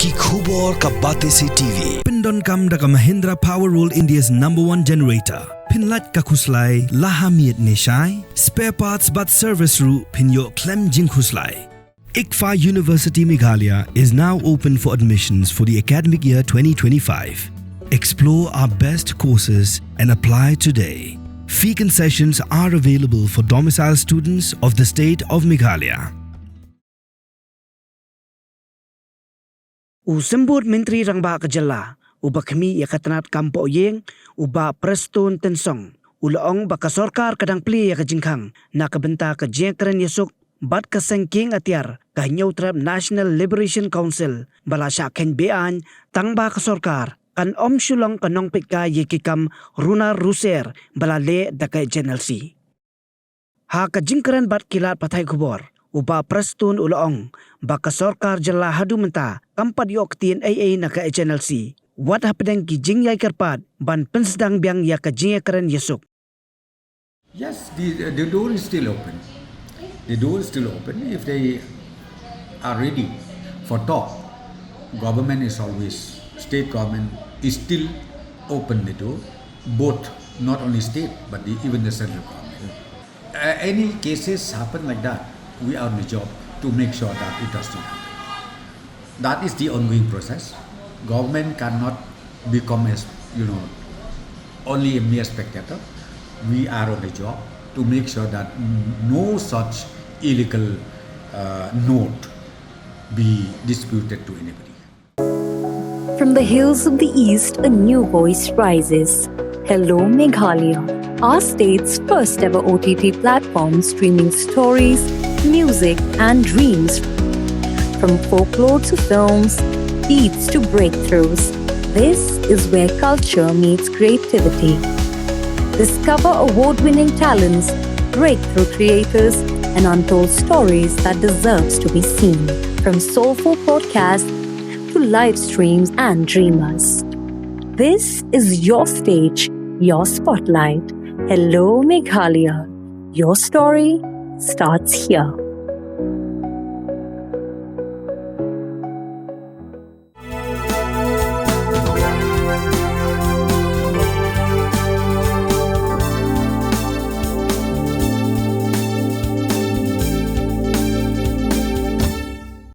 Ki khubor ka bate se TV. Pindon kam da ka Mahindra Power Roll India's #1 generator. Pinlat ka khuslai lahamiet neshai. Spare parts but service ru pinyo klem Jingkhuslai. ICFA University Meghalaya is now open for admissions for the academic year 2025. Explore our best courses and apply today. Fee concessions are available for domicile students of the state of Meghalaya. Usembut Menteri Rangba Kejala, uba kami Ïakren kampo Be-Aiñ, uba Preston Tensong, ulaong baka Sorkar kadang Plie ka Jingkhang, nakabenta ka Ïakren Yesuk, bat ka sengking atiar, ka Nyautrap National Liberation Council, bala Ïakren Be-Aiñ, tangba ka Sorkar, kan Sulong kanong Peitkai yekikam Runar Ruser, bala le daka Hnlc. Ha ka Jingkhang bat kilat patay kubor, uba Preston ulaong, baka Sorkar jala hadu menta, kampad yok tien AA naka Hnlc. Wat hapedang ki jingyay karpat, ban pensdang biang ya ka Ïakren Yesuk. Yes, the door is still open. The door is still open. If they are ready for talk, government is always, state government is still open the door, both not only state but even the central government. Any cases happen like that, we are on the job to make sure that it does not happen. That is the ongoing process. Government cannot become as, only a mere spectator. We are on the job to make sure that no such illegal note be disputed to anybody. From the hills of the east, a new voice rises. Hello Meghalaya, our state's first ever OTT platform streaming stories, music and dreams. From folklore to films, beats to breakthroughs, this is where culture meets creativity. Discover award-winning talents, breakthrough creators, and untold stories that deserves to be seen. From soulful podcasts to live streams and dreamers. This is your stage, your spotlight. Hello Meghalaya. Your story starts here.